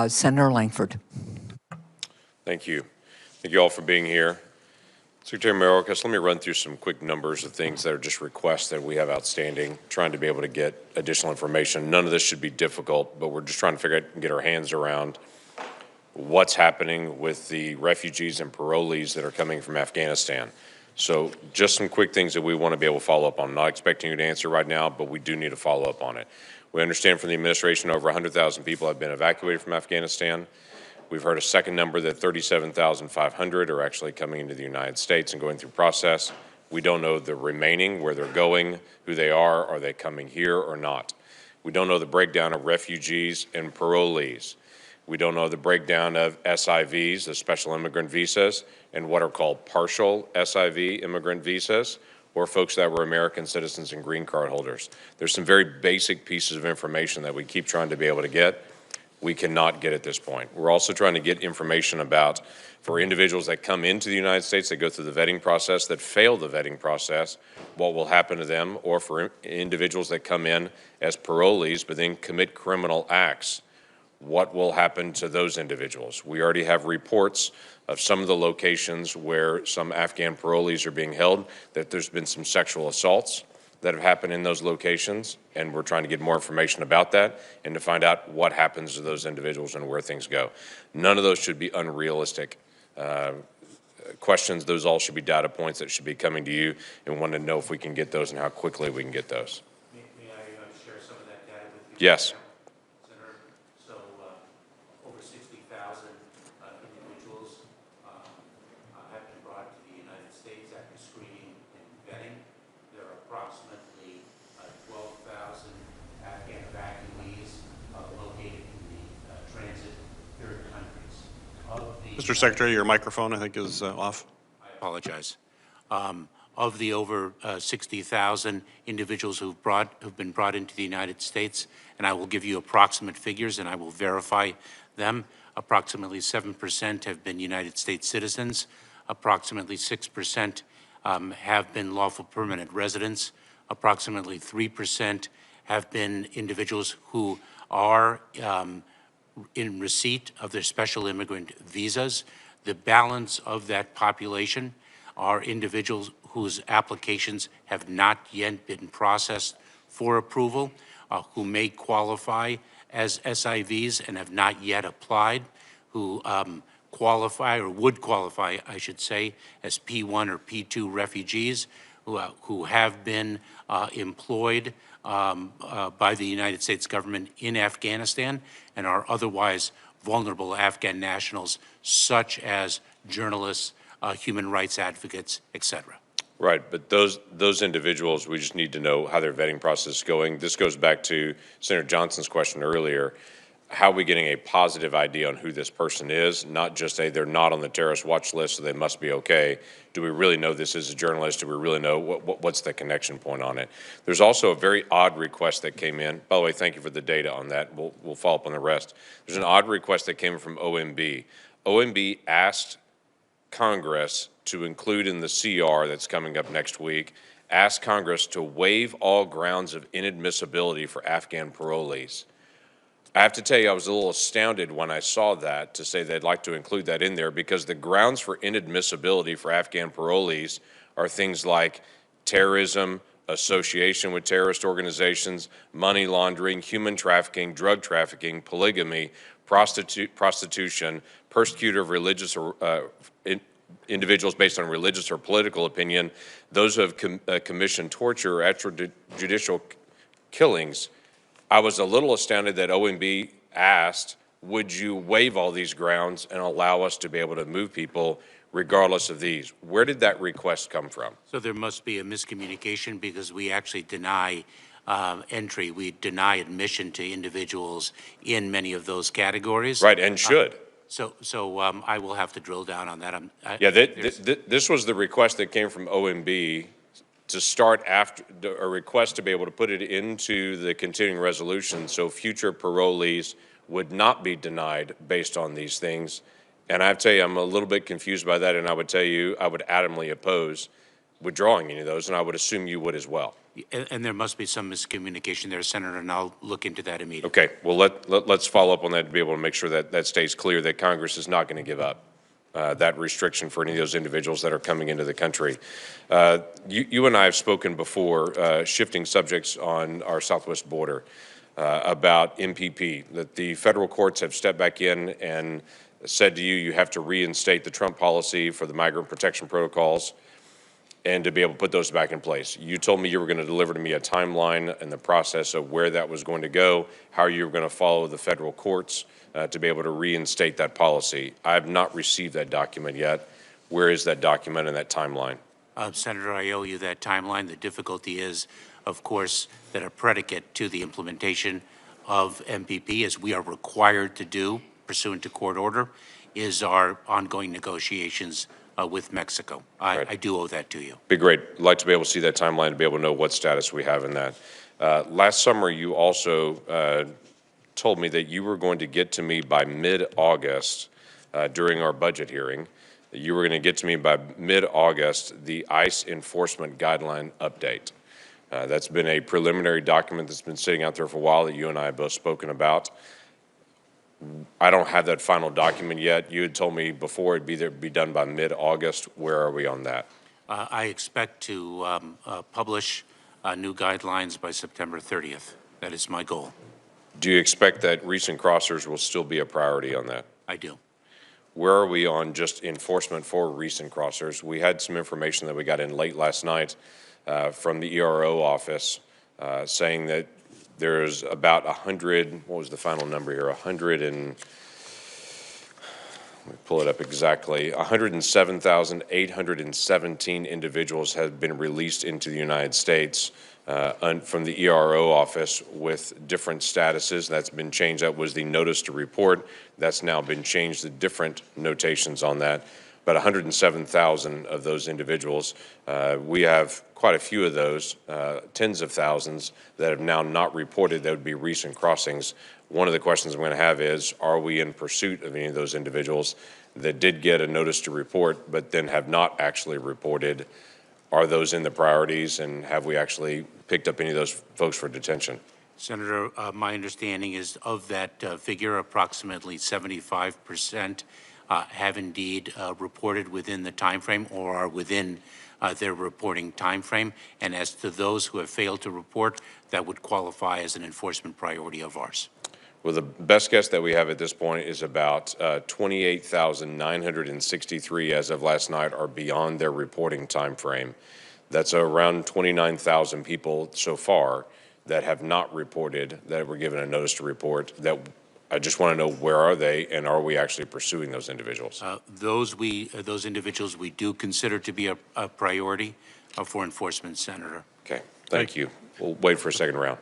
Senator Lankford. Thank you. Thank you all for being here. Secretary Mayorkas, let me run through some quick numbers of things that are just requests that we have outstanding, trying to be able to get additional information. None of this should be difficult, but we're just trying to figure out and get our hands around what's happening with the refugees and parolees that are coming from Afghanistan. So just some quick things that we want to be able to follow up on. I'm not expecting you to answer right now, but we do need to follow up on it. We understand from the administration over 100,000 people have been evacuated from Afghanistan. We've heard a second number that 37,500 are actually coming into the United States and going through process. We don't know the remaining, where they're going, who they are they coming here or not? We don't know the breakdown of refugees and parolees. We don't know the breakdown of SIVs, the special immigrant visas, and what are called partial SIV immigrant visas, or folks that were American citizens and green card holders. There's some very basic pieces of information that we keep trying to be able to get. We cannot get at this point. We're also trying to get information about, for individuals that come into the United States, that go through the vetting process, that fail the vetting process, what will happen to them, or for individuals that come in as parolees but then commit criminal acts, what will happen to those individuals? We already have reports of some of the locations where some Afghan parolees are being held, that there's been some sexual assaults that have happened in those locations, and we're trying to get more information about that and to find out what happens to those individuals and where things go. None of those should be unrealistic questions. Those all should be data points that should be coming to you, and want to know if we can get those and how quickly we can get those. May I share some of that data with you? Yes. Senator, so over 60,000 individuals have been brought to the United States after screening and vetting. There are approximately 12,000 Afghan evacuees located in the transit third countries. Mr. Secretary, your microphone, I think, is off. I apologize. Of the over 60,000 individuals who've been brought into the United States, and I will give you approximate figures and I will verify them, approximately 7% have been United States citizens, approximately 6% have been lawful permanent residents, approximately 3% have been individuals who are in receipt of their special immigrant visas. The balance of that population are individuals whose applications have not yet been processed for approval, who may qualify as SIVs and have not yet applied, who qualify or would qualify, I should say, as P1 or P2 refugees, who have been employed by the United States government in Afghanistan and are otherwise vulnerable Afghan nationals, such as journalists, human rights advocates, etc. Right, but those individuals, we just need to know how their vetting process is going. This goes back to Senator Johnson's question earlier. How are we getting a positive idea on who this person is, not just say they're not on the terrorist watch list, so they must be okay. Do we really know this is a journalist? Do we really know what's the connection point on it? There's also a very odd request that came in. By the way, thank you for the data on that. We'll follow up on the rest. There's an odd request that came from OMB. OMB asked Congress to include in the CR that's coming up next week, ask Congress to waive all grounds of inadmissibility for Afghan parolees. I have to tell you, I was a little astounded when I saw that, to say they'd like to include that in there, because the grounds for inadmissibility for Afghan parolees are things like terrorism, association with terrorist organizations, money laundering, human trafficking, drug trafficking, polygamy, prostitution, persecutor of religious or individuals based on religious or political opinion, those who have commissioned torture or extrajudicial killings. I was a little astounded that OMB asked, would you waive all these grounds and allow us to be able to move people regardless of these? Where did that request come from? So there must be a miscommunication, because we actually deny entry. We deny admission to individuals in many of those categories. Right, and should. So I will have to drill down on that. This was the request that came from OMB to start after a request to be able to put it into the continuing resolution so future parolees would not be denied based on these things. And I have to tell you, I'm a little bit confused by that, and I would tell you I would adamantly oppose withdrawing any of those, and I would assume you would as well. And there must be some miscommunication there, Senator, and I'll look into that immediately. Okay, well, let's follow up on that to be able to make sure that that stays clear, that Congress is not going to give up that restriction for any of those individuals that are coming into the country. You and I have spoken before, shifting subjects on our southwest border, about MPP, that the federal courts have stepped back in and said to you, you have to reinstate the Trump policy for the migrant protection protocols and to be able to put those back in place. You told me you were going to deliver to me a timeline and the process of where that was going to go, how you were going to follow the federal courts to be able to reinstate that policy. I have not received that document yet. Where is that document and that timeline? Senator, I owe you that timeline. The difficulty is, of course, that a predicate to the implementation of MPP, as we are required to do pursuant to court order, is our ongoing negotiations with Mexico. I do owe that to you. Be great. I'd like to be able to see that timeline to be able to know what status we have in that. Last summer, you also told me that you were going to get to me by mid-August during our budget hearing. You were going to get to me by mid-August the ICE enforcement guideline update. That's been a preliminary document that's been sitting out there for a while that you and I have both spoken about. I don't have that final document yet. You had told me before it'd be done by mid-August. Where are we on that? I expect to publish new guidelines by September 30th. That is my goal. Do you expect that recent crossers will still be a priority on that? I do. Where are we on just enforcement for recent crossers? We had some information that we got in late last night from the ERO office saying that there's about 100, what was the final number here? 100 and, let me pull it up exactly, 107,817 individuals have been released into the United States from the ERO office with different statuses. That's been changed. That was the notice to report. That's now been changed to different notations on that. But 107,000 of those individuals, we have quite a few of those, tens of thousands, that have now not reported that would be recent crossings. One of the questions I'm going to have is, are we in pursuit of any of those individuals that did get a notice to report but then have not actually reported? Are those in the priorities, and have we actually picked up any of those folks for detention? Senator, my understanding is of that figure, approximately 75% have indeed reported within the time frame or are within their reporting time frame. And as to those who have failed to report, that would qualify as an enforcement priority of ours. Well, the best guess that we have at this point is about 28,963 as of last night are beyond their reporting time frame. That's around 29,000 people so far that have not reported, that were given a notice to report. That I just want to know, where are they, and are we actually pursuing those individuals? Those individuals we do consider to be a priority for enforcement, Senator. Okay, thank you. We'll wait for a second round.